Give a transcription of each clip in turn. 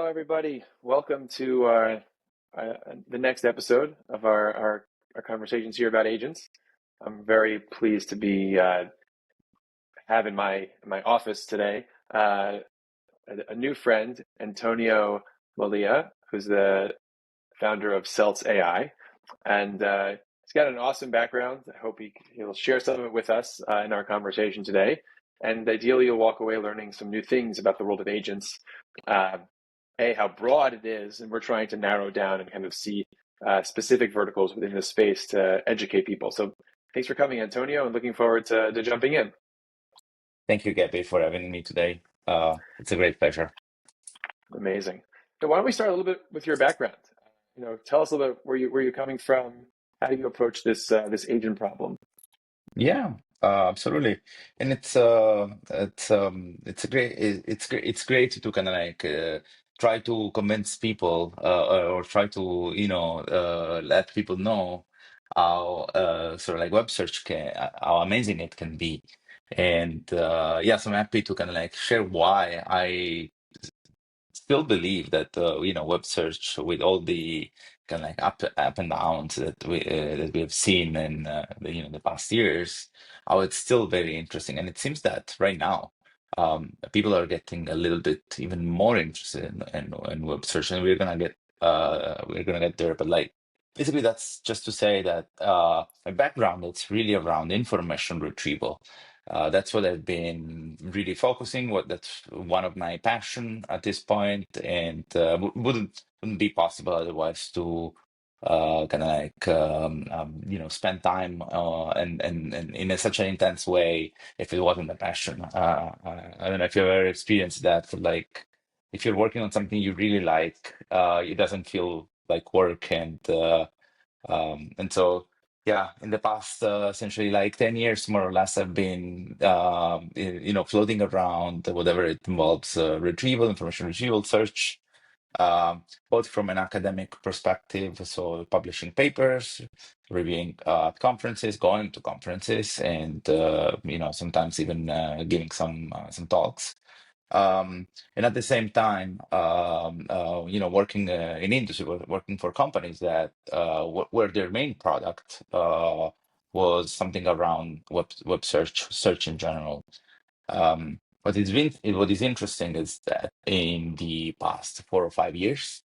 everybody. Welcome to uh, the next episode of our conversations here about agents. I'm very pleased to be having my office today a new friend, Antonio Mallia, who's the founder of Seltz.ai, and he's got an awesome background. I hope he'll share some of it with us in our conversation today. And ideally, you'll walk away learning some new things about the world of agents. Uh, how broad it is, and we're trying to narrow down and kind of see specific verticals within this space to educate people. So thanks for coming, Antonio, and looking forward to jumping in. Thank you, Gabby, for having me today. It's a great pleasure. Amazing. So why don't we start a little bit with your background? Tell us a little bit where you're coming from. How do you approach this agent problem? Yeah, absolutely. And it's a great it's great to kind of try to convince people or try to let people know how sort of like web search can how amazing it can be. And yeah, so I'm happy to kind of like share why I still believe that web search with all the kind of like up and downs that we have seen in the past years, how it's still very interesting. And it seems that right now, people are getting a little bit even more interested in web search, and we're gonna get there. But like basically, that's just to say that my background, it's really around information retrieval. That's what I've been really focusing. That's one of my passion at this point, and wouldn't be possible otherwise to kind of like spend time and in such an intense way if it wasn't a passion. I don't know if you've ever experienced that. Like if you're working on something you really like, it doesn't feel like work, and so, yeah, in the past, essentially like 10 years, more or less, I've been, floating around whatever it involves retrieval, information retrieval, search, both from an academic perspective, so publishing papers, reviewing conferences, going to conferences, and, sometimes even giving some talks. And at the same time, working in industry, working for companies that where their main product was something around web search in general. What is interesting is that in the past 4 or 5 years,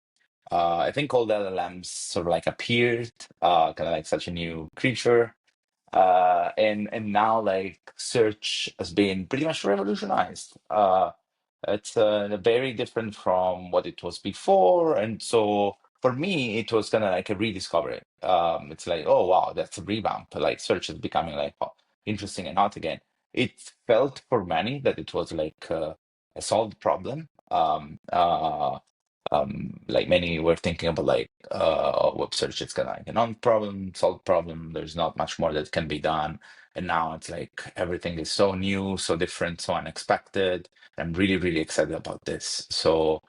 I think all the LLMs sort of like appeared, kind of like such a new creature, and now like search has been pretty much revolutionized. It's very different from what it was before, and so for me, it was kind of like a rediscovery. It's like, oh wow, that's a revamp. Like search is becoming like interesting and hot again. It felt for many that it was like a solved problem. Like many were thinking about like web search, it's kind of like a non-problem, solved problem. There's not much more that can be done. And now it's like everything is so new, so different, so unexpected. I'm really, really excited about this. So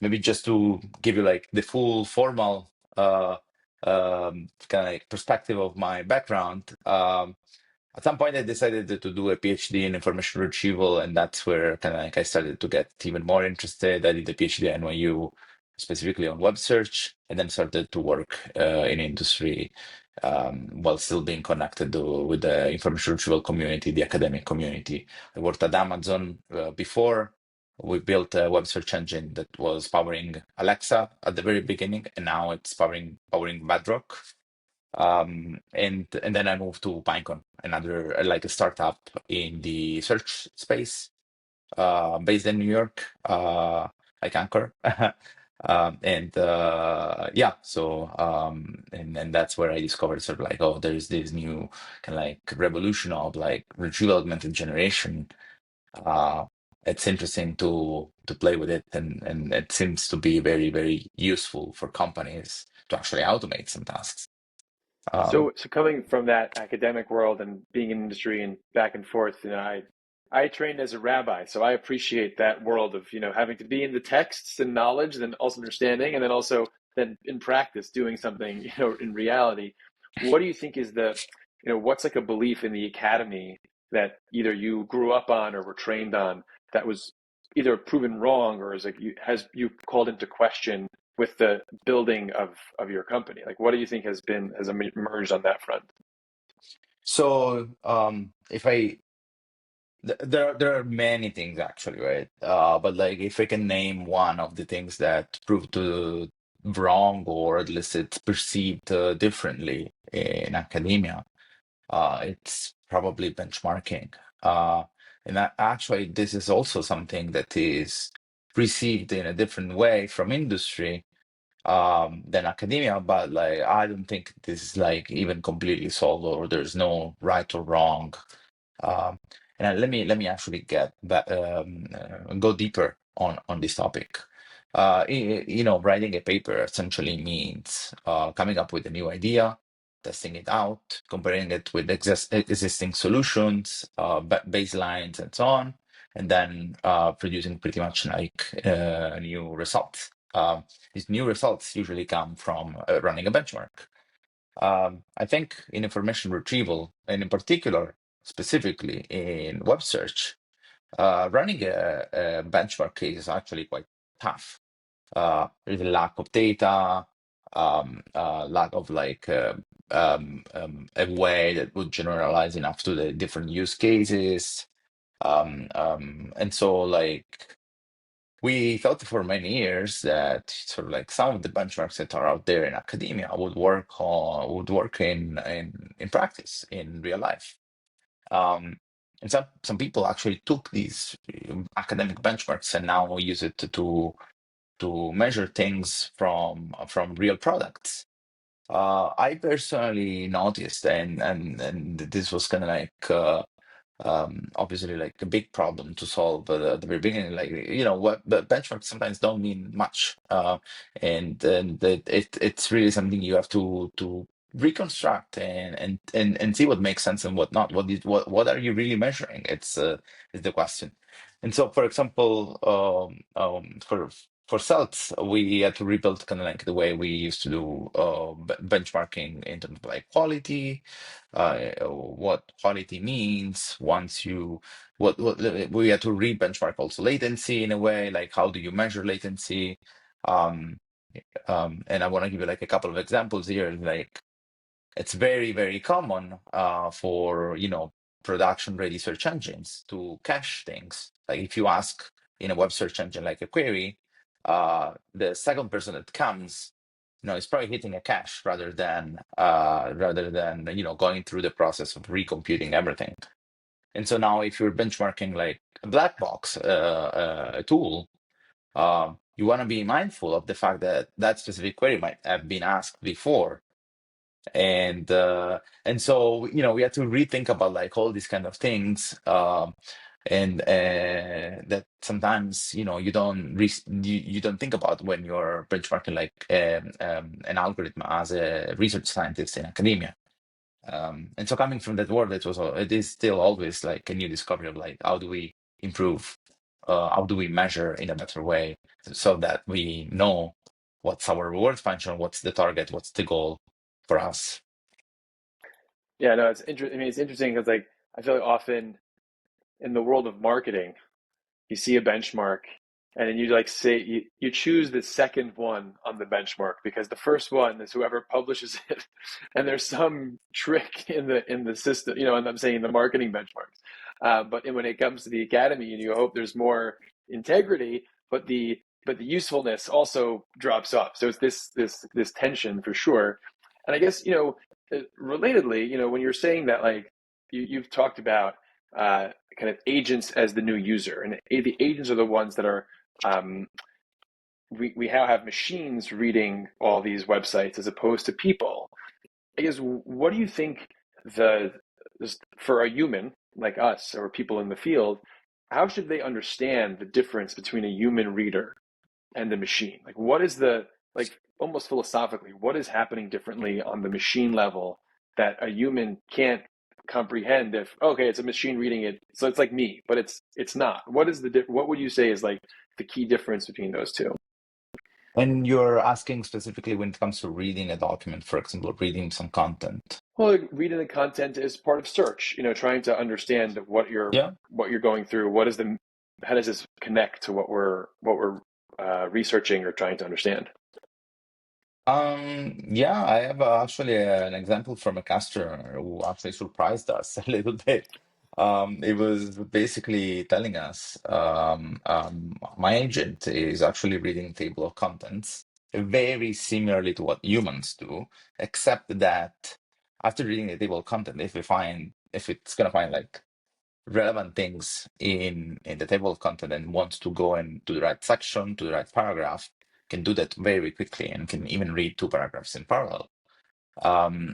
maybe just to give you like the full formal kind of like perspective of my background. At some point, I decided to do a PhD in information retrieval, and that's where kind of like I started to get even more interested. I did a PhD at NYU, specifically on web search, and then started to work in industry while still being connected with the information retrieval community, the academic community. I worked at Amazon before. We built a web search engine that was powering Alexa at the very beginning, and now it's powering Bedrock. And then I moved to Pinecone, another like a startup in the search space, based in New York, like Anchor. And yeah, so and that's where I discovered sort of like, oh, there's this new kind of like revolution of like retrieval augmented generation. Uh, it's interesting to play with it, and it seems to be very, very useful for companies to actually automate some tasks. Um, So coming from that academic world and being in industry and back and forth, I trained as a rabbi, so I appreciate that world of, having to be in the texts and knowledge, then also understanding, and then also then in practice doing something, in reality. What do you think is what's like a belief in the academy that either you grew up on or were trained on that was either proven wrong or is like has you called into question with the building of your company? Like, what do you think has emerged on that front? So, if I there are many things actually, right? But like if I can name one of the things that proved to wrong, or at least it's perceived differently in academia, it's probably benchmarking. Uh, Actually, this is also something that is received in a different way from industry than academia, but like I don't think this is like even completely solved, or there's no right or wrong. um, and let me actually get back, go deeper on this topic. Writing a paper essentially means coming up with a new idea, testing it out, comparing it with existing solutions, baselines, and so on, and then producing pretty much like new results. These new results usually come from running a benchmark. I think in information retrieval, and in particular, specifically in web search, running a benchmark case is actually quite tough. There's a lack of data, lack of like a way that would generalize enough to the different use cases. And so like we thought for many years that sort of like some of the benchmarks that are out there in academia would work in practice in real life. Um, and some people actually took these academic benchmarks and now use it to measure things from real products. I personally noticed, and this was kind of like obviously like a big problem to solve, but at the very beginning, like what, but benchmarks sometimes don't mean much, and it's really something you have to reconstruct and see what makes sense and what not. What are you really measuring? It's is the question. And so, for example, for Seltz, we had to rebuild kind of like the way we used to do benchmarking in terms of like quality, what quality means once you what we had to re-benchmark also latency in a way, like how do you measure latency? Um, and I want to give you like a couple of examples here. Like it's very, very common for production ready search engines to cache things. Like if you ask in a web search engine like a query, the second person that comes, is probably hitting a cache rather than going through the process of recomputing everything. And so now if you're benchmarking like a black box a tool, you want to be mindful of the fact that that specific query might have been asked before, and so we had to rethink about like all these kind of things, and that sometimes you don't think about when you're benchmarking like an algorithm as a research scientist in academia. And so coming from that world, it is still always like a new discovery of like how do we improve, how do we measure in a better way so that we know what's our reward function, what's the target, what's the goal for us. Yeah, no, it's interesting. I mean, it's interesting because like I feel like often in the world of marketing, you see a benchmark and then you like say you choose the second one on the benchmark because the first one is whoever publishes it, and there's some trick in the system, and I'm saying the marketing benchmarks. But when it comes to the academy, and you hope there's more integrity, but the usefulness also drops off. So it's this tension for sure. And I guess relatedly, when you're saying that, like you've talked about kind of agents as the new user, and the agents are the ones that are um, we now have machines reading all these websites as opposed to people. I guess what do you think the for a human like us or people in the field, how should they understand the difference between a human reader and the machine? Like, what is the, like, almost philosophically, what is happening differently on the machine level that a human can't comprehend? If okay, it's a machine reading it, so it's like me, but it's not. What is what would you say is like the key difference between those two? And you're asking specifically when it comes to reading a document, for example, reading some content. Well, like, reading the content is part of search. Trying to understand Yeah. what you're going through. What is the how does this connect to what we're researching or trying to understand? Yeah, I have actually an example from a customer who actually surprised us a little bit. It was basically telling us, my agent is actually reading table of contents very similarly to what humans do, except that after reading the table of content, if it's gonna find like relevant things in the table of content and wants to go into the right section, to the right paragraph, can do that very quickly and can even read two paragraphs in parallel.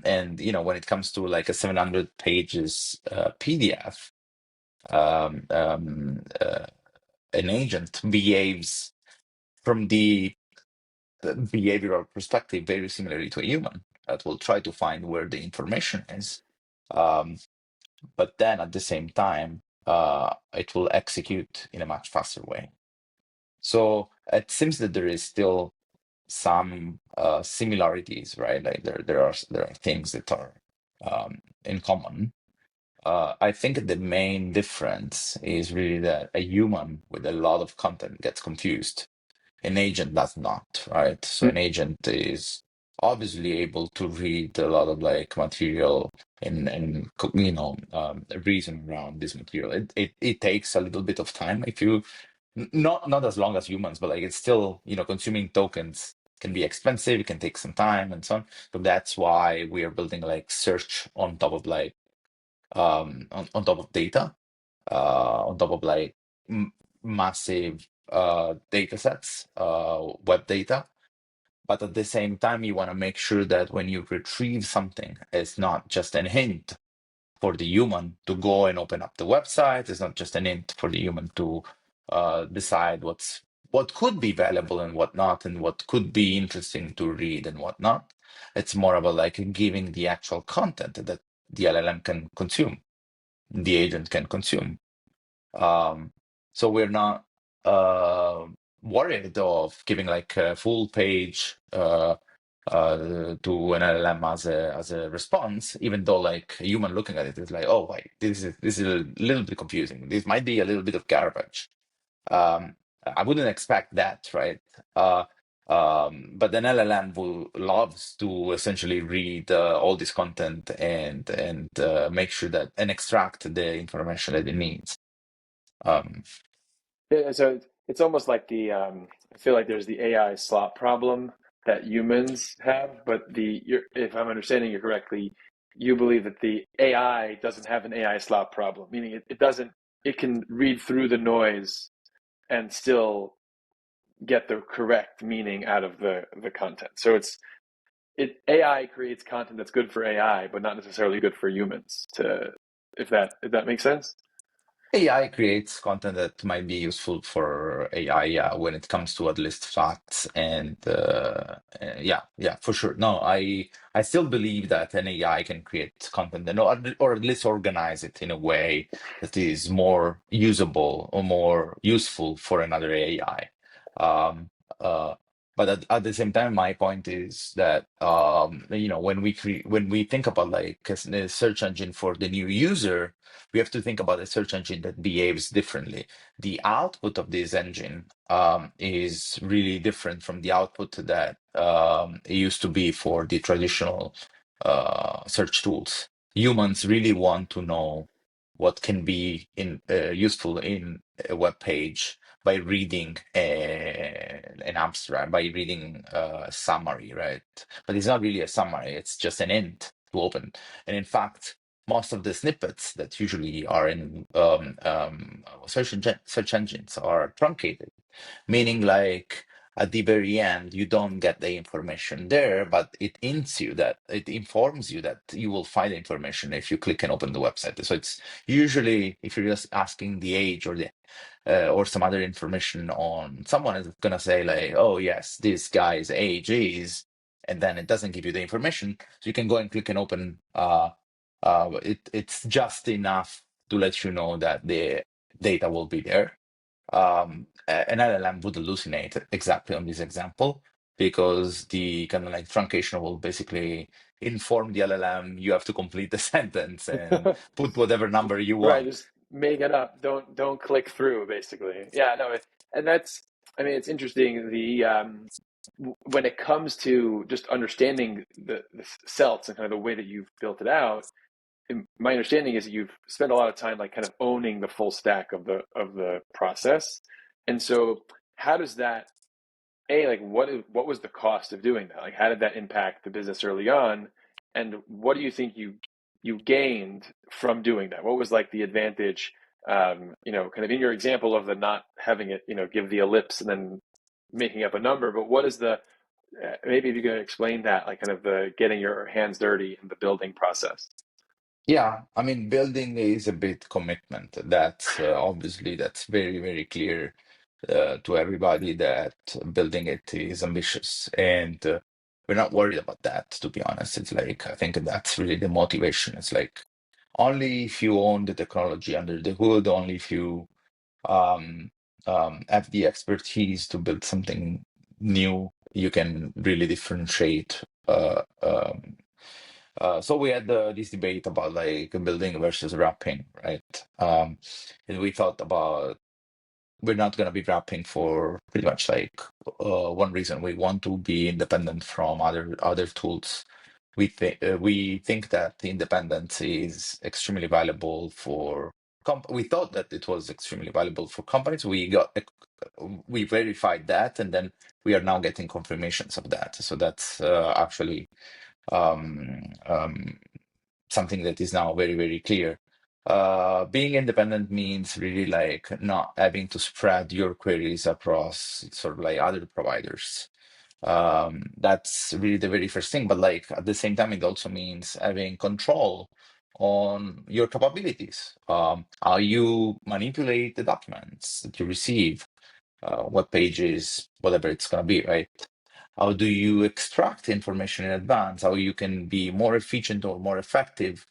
And when it comes to like a 700 pages PDF, um, um, uh, an agent behaves from the behavioral perspective very similarly to a human that will try to find where the information is. Um, but then at the same time, it will execute in a much faster way. So it seems that there is still some similarities, right? Like there are things that are in common. I think the main difference is really that a human with a lot of content gets confused. An agent does not, right? So an agent is obviously able to read a lot of like material and reason around this material. It takes a little bit of time if you not as long as humans, but like it's still, consuming tokens can be expensive, it can take some time and so on. So that's why we are building like search on top of like on top of data, on top of like massive data sets, web data. But at the same time, you want to make sure that when you retrieve something, it's not just an hint for the human to go and open up the website. It's not just an hint for the human to decide what could be valuable and what not, and what could be interesting to read and what not. It's more about like giving the actual content that the LLM can consume, the agent can consume. Um, so we're not uh, worried of giving like a full page to an LLM as a response, even though like a human looking at it is like, oh, wait, this is a little bit confusing. This might be a little bit of garbage. Um, I wouldn't expect that, right? Uh, but an LLM will loves to essentially read all this content and make sure that and extract the information that it needs. Um, Yeah, so it's almost like I feel like there's the AI slot problem that humans have, but if I'm understanding you correctly, you believe that the AI doesn't have an AI slot problem, meaning it doesn't, it can read through the noise and still get the correct meaning out of the content. So AI creates content that's good for AI, but not necessarily good for humans if that makes sense. AI creates content that might be useful for AI, yeah, when it comes to at least facts and yeah, yeah, for sure. No, I still believe that an AI can create content and or at least organize it in a way that is more usable or more useful for another AI. Um, uh, but at the same time, my point is that when we think about like a search engine for the new user, we have to think about a search engine that behaves differently. The output of this engine is really different from the output that it used to be for the traditional search tools. Humans really want to know what can be useful in a web page by reading an abstract, by reading a summary, right? But it's not really a summary, it's just an int to open. And in fact, most of the snippets that usually are in search engines are truncated, meaning like at the very end you don't get the information there, but it informs you that you will find the information if you click and open the website. So it's usually if you're just asking the age or some other information on someone is gonna say like, oh yes, this guy's age is, and then it doesn't give you the information, so you can go and click and open. It's just enough to let you know that the data will be there. An LLM would hallucinate exactly on this example because the kind of like truncation will basically inform the LLM you have to complete the sentence and put whatever number you Right, want. make it up. Don't click through, basically. Yeah, no, and that's. I mean, it's interesting. When it comes to just understanding the celts and kind of the way that you've built it out, my understanding is that you've spent a lot of time like kind of owning the full stack of the process. And so, how does that like what was the cost of doing that? Like, how did that impact the business early on? And what do you think you gained from doing that? What was like the advantage? Kind of in your example of the not having it, give the ellipse and then making up a number. But what is the maybe if you can explain that, like kind of the getting your hands dirty in the building process. Yeah, I mean, building is a big commitment. That's obviously that's very, very clear to everybody that building it is ambitious, and we're not worried about that, to be honest. It's like I think that's really the motivation. It's like only if you own the technology under the hood, only if you um, have the expertise to build something new, you can really differentiate. So we had this debate about like building versus wrapping, right? And we thought about we're not going to be wrapping for pretty much like one reason. We want to be independent from other tools. We think that independence is extremely valuable for we thought that it was extremely valuable for companies. We verified that, and then we are now getting confirmations of that. So that's actually um, um, something that is now very, very clear. Being independent means really like not having to spread your queries across sort of like other providers. That's really the very first thing. But like at the same time, it also means having control on your capabilities, how you manipulate the documents that you receive, web pages, whatever it's going to be, right? How do you extract information in advance? How you can be more efficient or more effective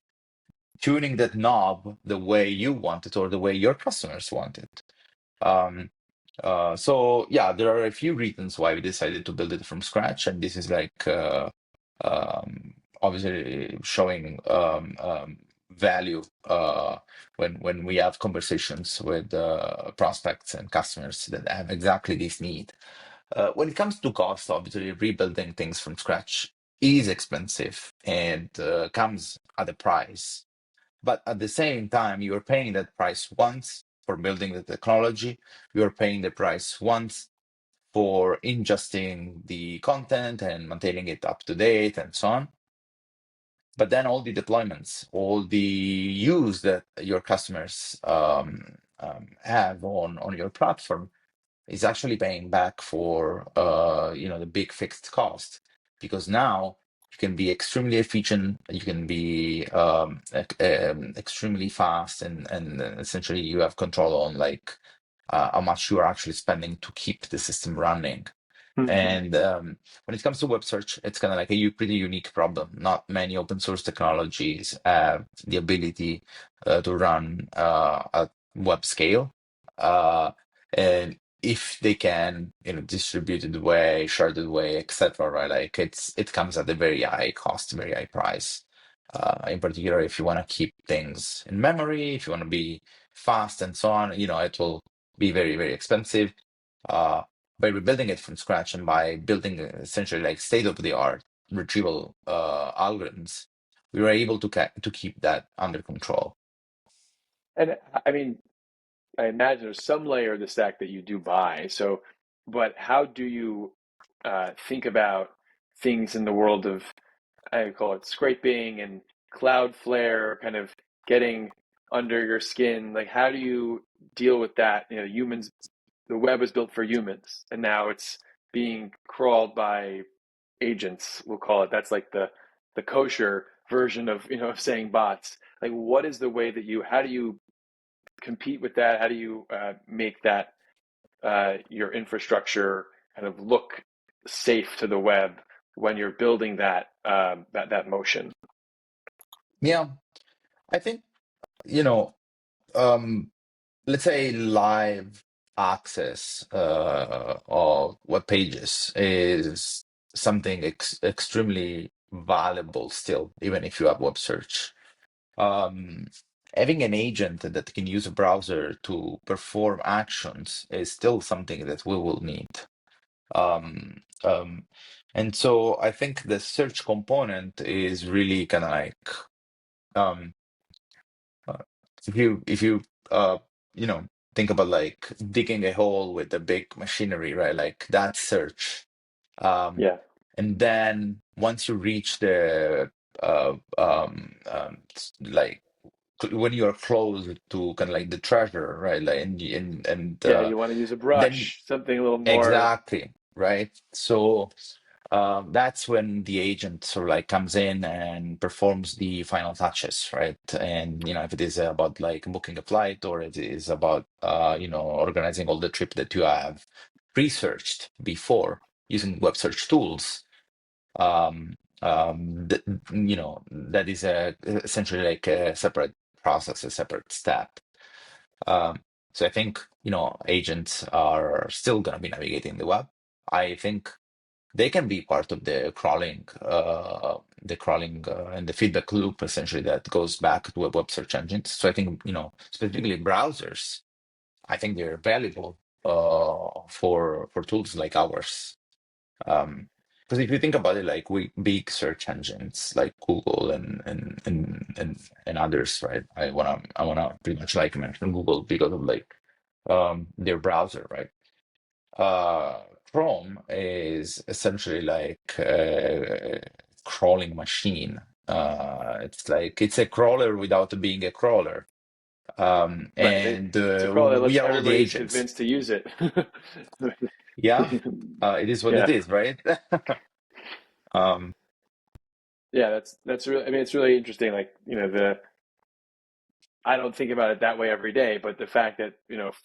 tuning that knob the way you want it or the way your customers want it. Um, so yeah, there are a few reasons why we decided to build it from scratch, and this is like obviously showing value when we have conversations with prospects and customers that have exactly this need. When it comes to cost, obviously rebuilding things from scratch is expensive and comes at a price. But at the same time, you are paying that price once for building the technology. You are paying the price once for ingesting the content and maintaining it up to date and so on. But then all the deployments, all the use that your customers have on your platform is actually paying back for the big fixed cost, because now you can be extremely efficient, you can be extremely fast, and essentially you have control on like how much you are actually spending to keep the system running. Mm-hmm. And when it comes to web search, it's kind of like a pretty unique problem. Not many open source technologies have the ability to run at web scale. Uh, and if they can, in a distributed way, sharded way, etc., right? Like it comes at a very high cost, very high price. In particular, if you want to keep things in memory, if you want to be fast and so on, it will be very, very expensive. Uh, by rebuilding it from scratch and by building essentially like state-of-the-art retrieval algorithms, we were able to keep that under control. And I mean, I imagine there's some layer of the stack that you do buy. So, but how do you think about things in the world of, I call it scraping and Cloudflare, kind of getting under your skin? Like, how do you deal with that? Humans, the web was built for humans, and now it's being crawled by agents. We'll call it. That's like the kosher version of of saying bots. Like, what is the way that how do you compete with that? How do you make that your infrastructure kind of look safe to the web when you're building that motion? Yeah, I think, you know, um, let's say live access of web pages is something extremely valuable still, even if you have web search. Um, having an agent that can use a browser to perform actions is still something that we will need. Um, um, and so I think the search component is really kind of like um, uh, if you uh, you know think about like digging a hole with a big machinery, right? Like that search. Um, Yeah, and then once you reach the like when you are close to kind of like the treasure, right? Like and yeah. You want to use a then brush, something a little more. exactly, right? So that's when the agent sort of like comes in and performs the final touches, right? And if it is about like booking a flight or it is about organizing all the trip that you have researched before using web search tools, um, th that is essentially like a separate process, a separate step. Um, so I think, agents are still going to be navigating the web. I think they can be part of the crawling and the feedback loop essentially that goes back to web search engines. So I think, specifically browsers, I think they're valuable for tools like ours. Because if you think about it, like big search engines like Google and others, right? I wanna pretty much like mention Google because of like their browser, right? Uh, Chrome is essentially like a crawling machine. It's like it's a crawler without being a crawler. Right. And It's a crawl that we lets are all the everybody's agents. convinced to use it. Yeah, it is what it Yeah. is, right? Um, Yeah, that's really, I mean, it's really interesting. Like, I don't think about it that way every day, but the fact that,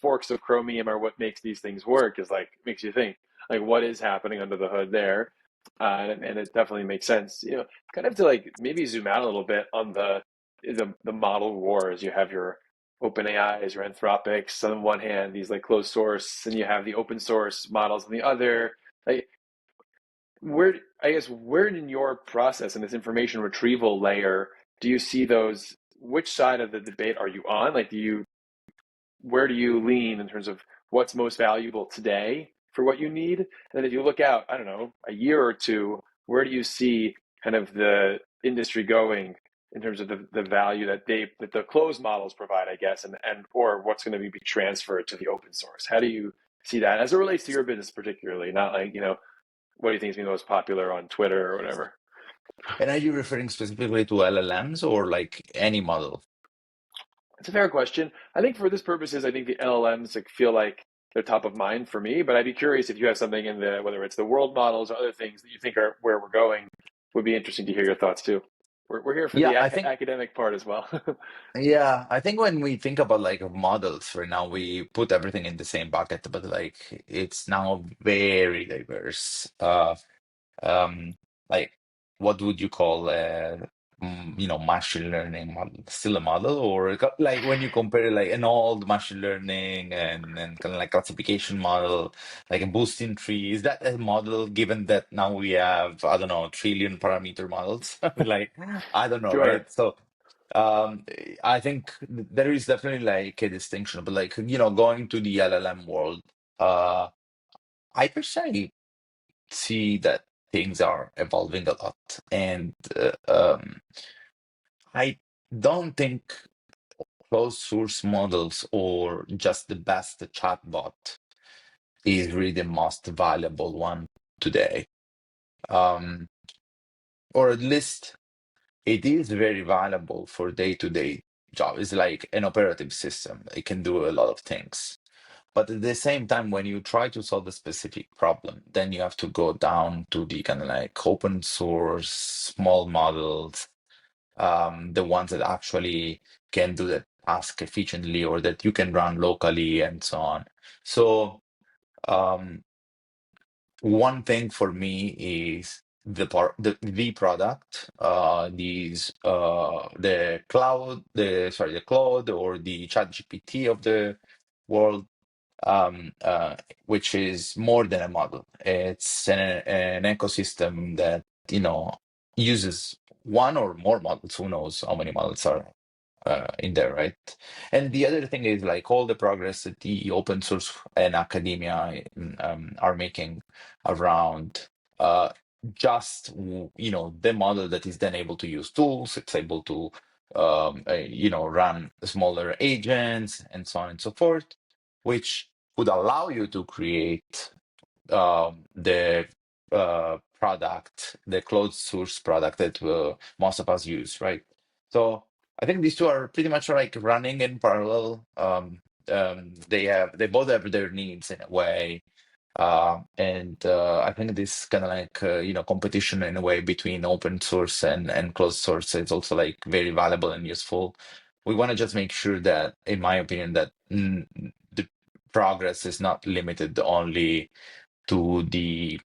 forks of chromium are what makes these things work is like, makes you think, like, what is happening under the hood there? And it definitely makes sense, kind of to like maybe zoom out a little bit on the model wars. You have your open AIs, your Anthropics on one hand, these like closed source, and you have the open source models on the other. Like, where, I guess, where in your process in this information retrieval layer do you see those? Which side of the debate are you on? Like, where do you lean in terms of what's most valuable today for what you need? And then if you look out, I don't know, a year or two, where do you see kind of the industry going in terms of the value that the closed models provide, I guess, and or what's going to be transferred to the open source? How do you see that as it relates to your business particularly? Not like, what do you think is going to be most popular on Twitter or whatever? and are you referring specifically to LLMs or like any model? It's a fair question. I think for this purposes, I think the LLMs like feel like they're top of mind for me, but I'd be curious if you have something in the whether it's the world models or other things that you think are where we're going. Would be interesting to hear your thoughts too. We're here for Yeah, the I think academic part as well. Yeah, I think when we think about like models right now, we put everything in the same bucket, but like it's now very diverse. Um, like what would you call machine learning model? Still a model, or like when you compare like an old machine learning and kind of like classification model, like a boosting tree, is that a model given that now we have, I don't know, trillion parameter models? Like, I don't know, Sure. right? So um, I think there is definitely like a distinction, but like, going to the LLM world, uh, I personally see that things are evolving a lot. And I don't think closed source models or just the best chatbot is really the most valuable one today. Um, or at least it is very valuable for day-to-day job. It's like an operative system. It can do a lot of things. But at the same time, when you try to solve a specific problem, then you have to go down to the kind of like open source, small models, the ones that actually can do the task efficiently or that you can run locally and so on. So, um, one thing for me is the product, the cloud or the chat GPT of the world, um, uh, which is more than a model. It's an ecosystem that, uses one or more models. Who knows how many models are in there, right? And the other thing is like all the progress that the open source and academia are making around uh, the model that is then able to use tools, it's able to run smaller agents and so on and so forth, which would allow you to create the product, the closed source product that most of us use, right? So I think these two are pretty much like running in parallel. They both have their needs in a way, and I think this kind of like competition in a way between open source and closed source is also like very valuable and useful. We want to just make sure that, in my opinion, that the progress is not limited only to the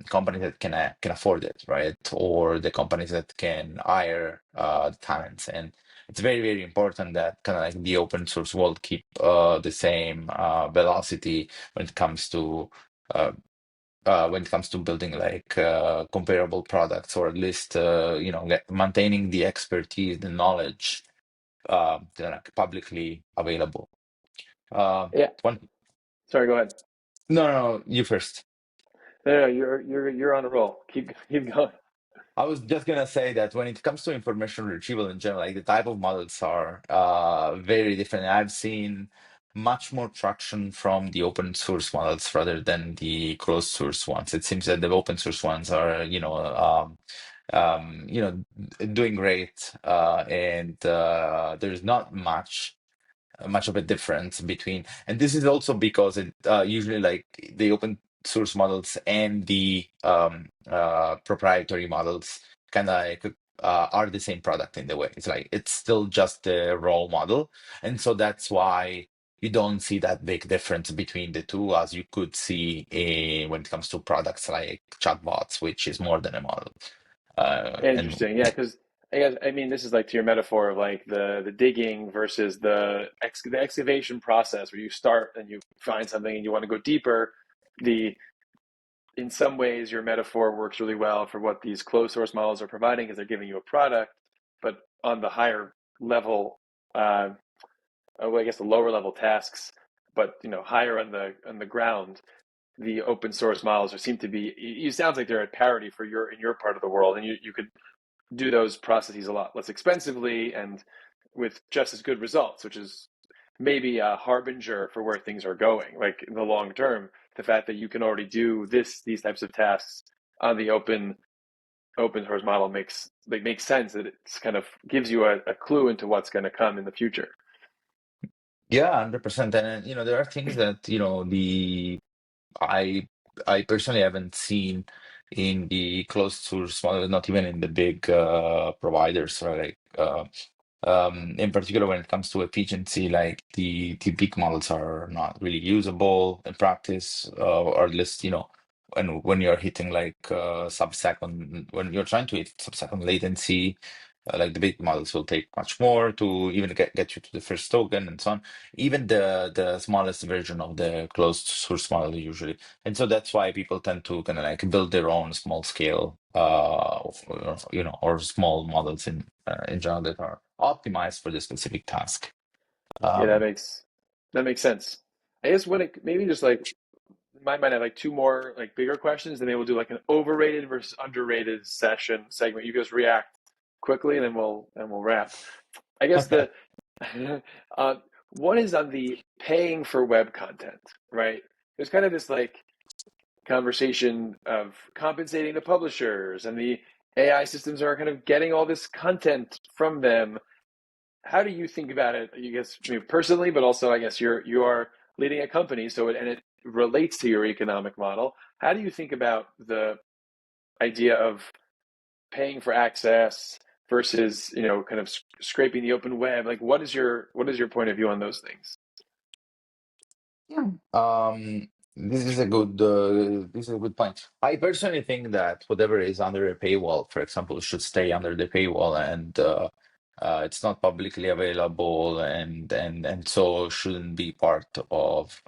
companies that can afford it, right? Or the companies that can hire the talents. And it's very, very important that kind of like the open source world keep the same velocity when it comes to uh, building like comparable products, or at least maintaining the expertise, the knowledge that are like publicly available. Uh, Yeah, one, sorry, go ahead. no, no, no, you first. No, you're on a roll. Keep going. I was just gonna say that when it comes to information retrieval in general, like the type of models are very different. I've seen much more traction from the open source models rather than the closed source ones. It seems that the open source ones are, doing great, and there's not much of a difference between, and this is also because it usually like the open source models and the proprietary models kind of like are the same product in the way. It's like it's still just a raw model, and so that's why you don't see that big difference between the two as you could see when it comes to products like chatbots, which is more than a model. And Interesting. Yeah, because I mean, this is like to your metaphor of like the digging versus the excavation process, where you start and you find something and you want to go deeper. The In some ways, your metaphor works really well for what these closed source models are providing, because they're giving you a product. But on the higher level, uh, well, I guess the lower level tasks, but higher on the ground, the open source models seem to be. It sounds like they're at parity for in your part of the world, and you could do those processes a lot less expensively and with just as good results, which is maybe a harbinger for where things are going. Like in the long term, the fact that you can already do these types of tasks on the open source model makes sense. That it's kind of gives you a clue into what's going to come in the future. yeah, 100%. And there are things that the I I personally haven't seen in the closed source model, not even in the big providers, right? Like in particular, when it comes to efficiency, like the big models are not really usable in practice, or at least when you're hitting like sub-second, when you're trying to hit sub-second latency. Like the big models will take much more to even get you to the first token and so on. Even the smallest version of the closed source model usually, and so that's why people tend to kind of like build their own small scale, or small models in general that are optimized for the specific task. Yeah, Um, that makes sense. I guess when it maybe just like in my mind, I have like two more like bigger questions. Then maybe we'll do like an overrated versus underrated segment. You just react quickly, and then we'll wrap. I guess the uh, one is on the paying for web content, right? There's kind of this like conversation of compensating the publishers, and the AI systems are kind of getting all this content from them. How do you think about it? You guess maybe personally, but also I guess you are leading a company, so it relates to your economic model. How do you think about the idea of paying for access versus kind of scraping the open web? Like, what is your point of view on those things? Yeah. This is a good point. I personally think that whatever is under a paywall, for example, should stay under the paywall, and it's not publicly available, and so shouldn't be part of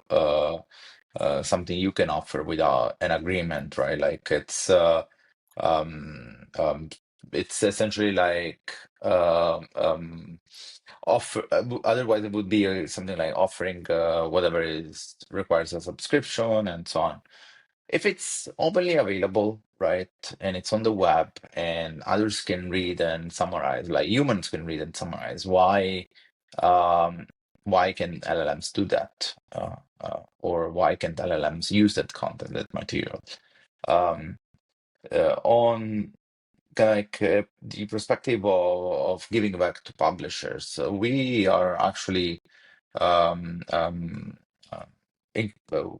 something you can offer without an agreement, right? Like it's um, um, it's essentially like offer. Otherwise, it would be something like offering whatever is requires a subscription and so on. If it's openly available, right, and it's on the web, and others can read and summarize, like humans can read and summarize, um, why can LLMs do that? Or why can't LLMs use that content, that material? Um, on like the perspective of giving back to publishers, we are actually um, um, uh,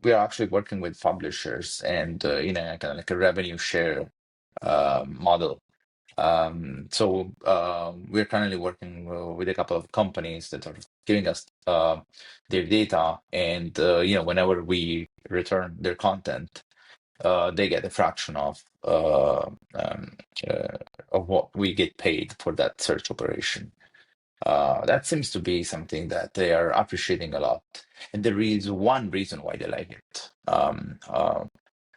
we are actually working with publishers and in a kind of like a revenue share model. We're currently working with a couple of companies that are giving us their data, and whenever we return their content, they get a fraction of what we get paid for that search operation. That seems to be something that they are appreciating a lot. And there is one reason why they like it,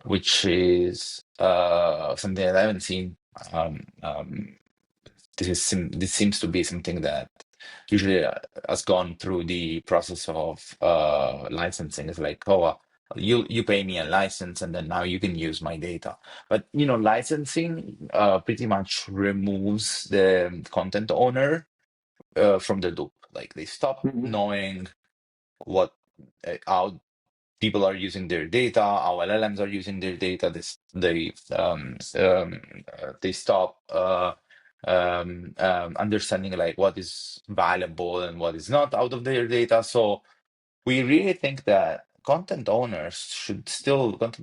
which is something that I haven't seen. Um, um, this seems to be something that usually has gone through the process of licensing. It's like, oh, you pay me a license, and then now you can use my data. But licensing pretty much removes the content owner from the loop. Like they stop Hmm. knowing what how people are using their data, how LLMs are using their data. They stop understanding like what is valuable and what is not out of their data. So we really think that content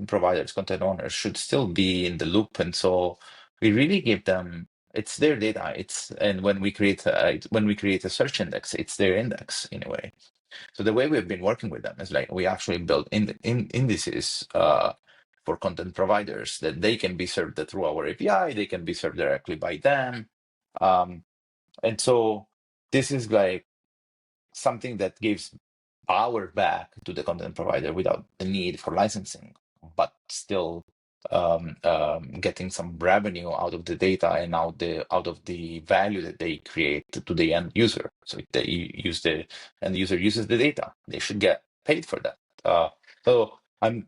providers, content owners should still be in the loop, and so we really give them. It's their data. And when we create a search index, it's their index in a way. So the way we've been working with them is like we actually build indices for content providers that they can be served through our API. They can be served directly by them, um, and so this is like something that gives power back to the content provider without the need for licensing, but still getting some revenue out of the data and out of the value that they create to the end user. So if they use the end user uses the data, they should get paid for that. So I'm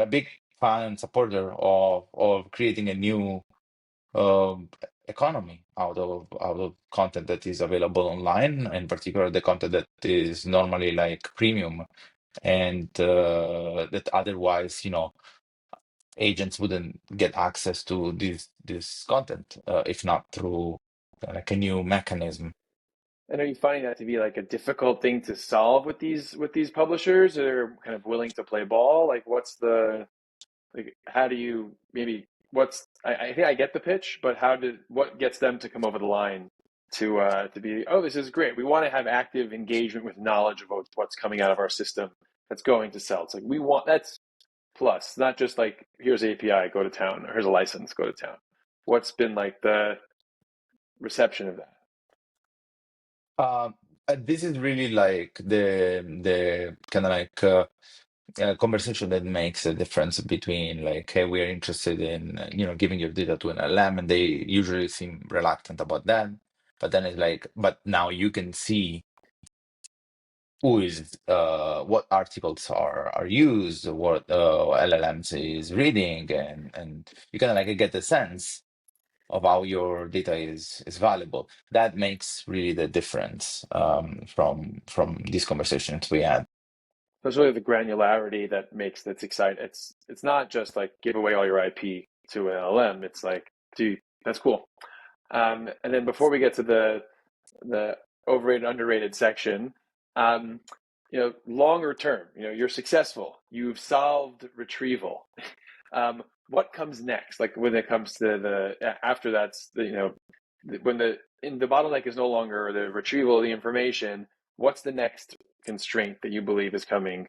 a big fan and supporter of creating a new um, economy out of content that is available online, in particular the content that is normally like premium and that otherwise, agents wouldn't get access to this content if not through like a new mechanism. And are you finding that to be like a difficult thing to solve with these publishers, or kind of willing to play ball? Like, what's the like? How do you maybe what's I think I get the pitch, but what gets them to come over the line to be, oh, this is great. We want to have active engagement with knowledge of what's coming out of our system that's going to sell. It's like we want that's plus, not just like here's API, go to town, or here's a license, go to town. What's been like the reception of that? Uh, this is really like the kind of like conversation that makes a difference between like, hey, we are interested in giving your data to an LM, and they usually seem reluctant about that. But then it's like, but now you can see who is what articles are used, what LLMs is reading, and you kind of like get the sense of how your data is valuable. That makes really the difference from these conversations we had. So it's really the granularity that makes that's exciting. It's not just like give away all your IP to an LM. It's like, dude, that's cool. And then before we get to the overrated underrated section, um, longer term, you're successful. You've solved retrieval. What comes next? Like when it comes to after that's when the bottleneck is no longer the retrieval of the information. What's the next constraint that you believe is coming?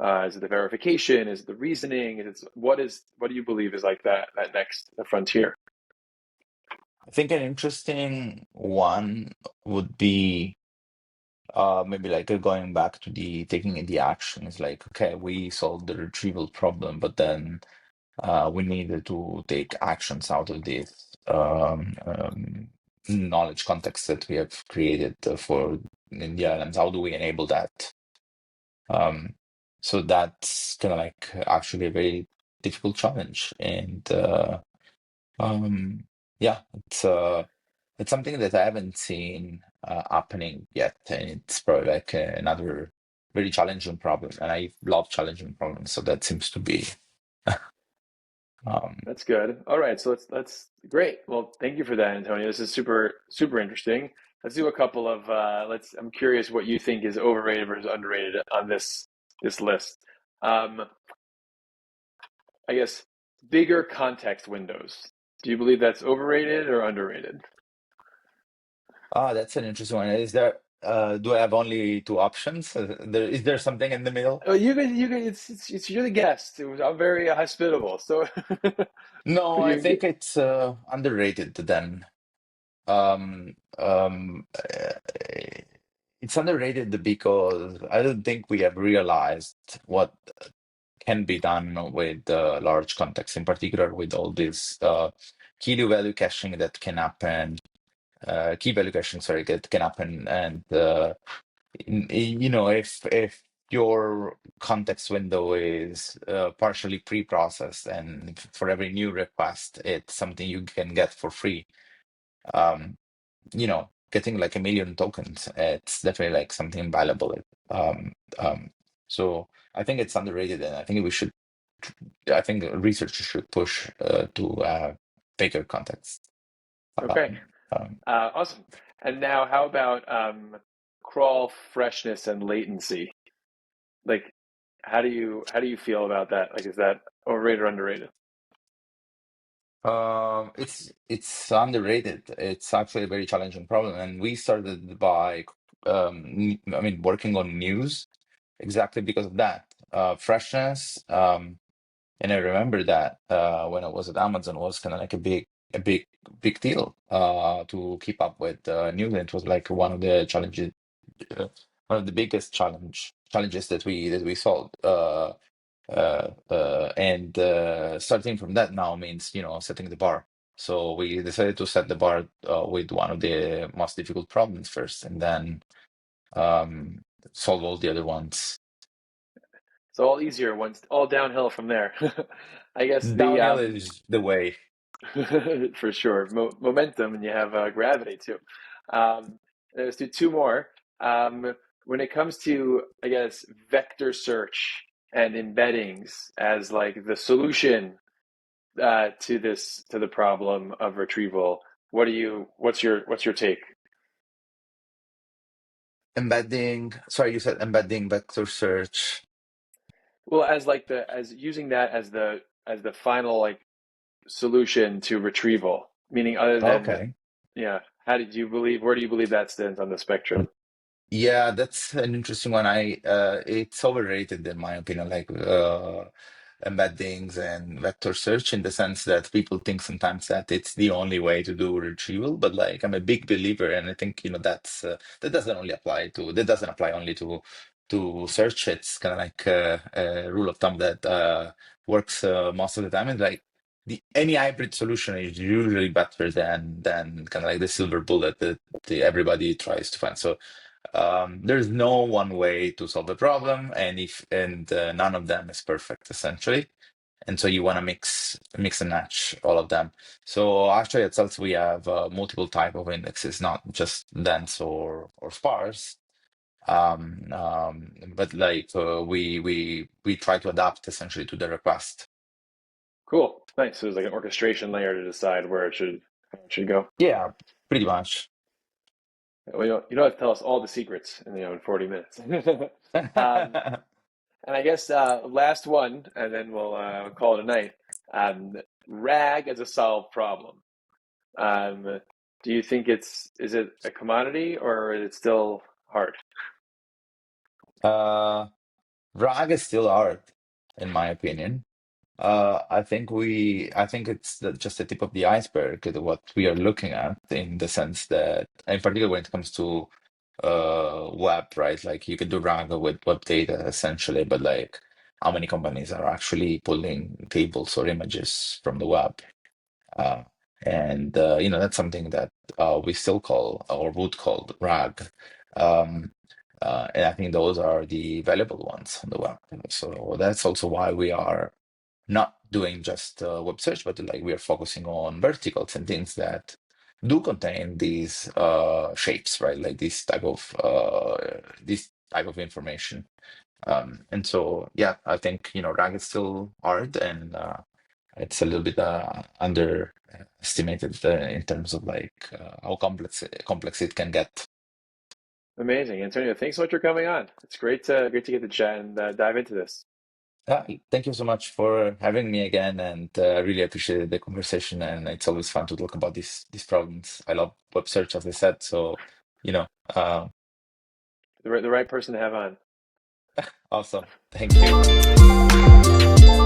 Is it the verification? Is it the reasoning? What do you believe is like that next frontier? I think an interesting one would be maybe like going back to the taking the action. It's like, okay, we solved the retrieval problem, but then we needed to take actions out of this. knowledge context that we have created for in the LLMs. How do we enable that? Um, so that's kind of like actually a very difficult challenge, and um, yeah, it's something that I haven't seen happening yet, and it's probably like another very challenging problem, and I love challenging problems, so that seems to be um, That's good. All right, so let's great. Well, thank you for that, Antonio. This is super interesting. Let's do a couple of let's. I'm curious what you think is overrated versus underrated on this list. Um, I guess bigger context windows. Do you believe that's overrated or underrated? that's an interesting one. Is there do I have only two options? Is there something in the middle? Oh, you can. It's you're the guest. I'm very hospitable. So, No, I you can think get. it's underrated then. Um, um, uh, it's underrated because I don't think we have realized what can be done with large context, in particular with all this key value caching that can happen, key value caching, sorry, that can happen, and you know, if your context window is partially pre-processed, and for every new request, it's something you can get for free. Um, you know, getting like 1 million tokens, it's definitely like something valuable. Um, um, so I think it's underrated, and I think we should. I think researchers should push to bigger context. Okay, Um, um, awesome. And now, how about crawl freshness and latency? Like, how do you feel about that? Like, is that overrated or underrated? it's underrated. It's actually a very challenging problem, and we started by, I mean, working on news exactly because of that freshness. And I remember that when I was at Amazon, was kind of like a big deal to keep up with news. And it was like one of the challenges, uh, one of the biggest challenges that we solved. And starting from that now means, setting the bar. So we decided to set the bar with one of the most difficult problems first, and then um, solve all the other ones. It's all easier once, all downhill from there. I guess the Downhill is the way. for sure momentum, and you have gravity too. Let's do two more. When it comes to, I guess, vector search and embeddings as like the solution to the problem of retrieval, what's your take? Sorry, you said embedding vector search. Well, as like the as using that as the final like solution to retrieval, meaning other than, Okay. yeah, where do you believe that stands on the spectrum? Yeah, that's an interesting one. It's overrated in my opinion, like embeddings and vector search, in the sense that people think sometimes that it's the only way to do retrieval. But like, I'm a big believer, and I think that doesn't apply only to search. It's kind of like a rule of thumb that works most of the time. And like, any hybrid solution is usually better than kind of like the silver bullet that everybody tries to find. So there's no one way to solve the problem, and none of them is perfect essentially. And so you want to mix and match all of them. So actually at Seltz we have multiple type of indexes, not just dense or sparse. But like we try to adapt essentially to the request. Cool, nice. So there's like an orchestration layer to decide where it should go. Yeah, pretty much. Well, you don't have to tell us all the secrets in 40 minutes. um, and I guess last one, and then we'll call it a night. Um, RAG as a solved problem. Do you think is it a commodity or is it still hard? uh, RAG is still hard, in my opinion. I think it's just the tip of the iceberg, what we are looking at, in the sense that, in particular, when it comes to web, right? Like, you can do RAG with web data essentially, but like, how many companies are actually pulling tables or images from the web? Uh, And that's something that we still call or would call RAG. Um, and I think those are the valuable ones on the web. So that's also why we are not doing just web search, but like we are focusing on verticals and things that do contain these shapes, right? Like this type of information. And so, yeah, I think, RAG is still hard, and it's a little bit underestimated in terms of like how complex it can get. Amazing, Antonio. Thanks so much for coming on. It's great to get to chat and dive into this. Thank you so much for having me again, and I really appreciated the conversation. And it's always fun to talk about these problems. I love web search, as I said. So, you know, uh, The right person to have on. awesome. Thank you.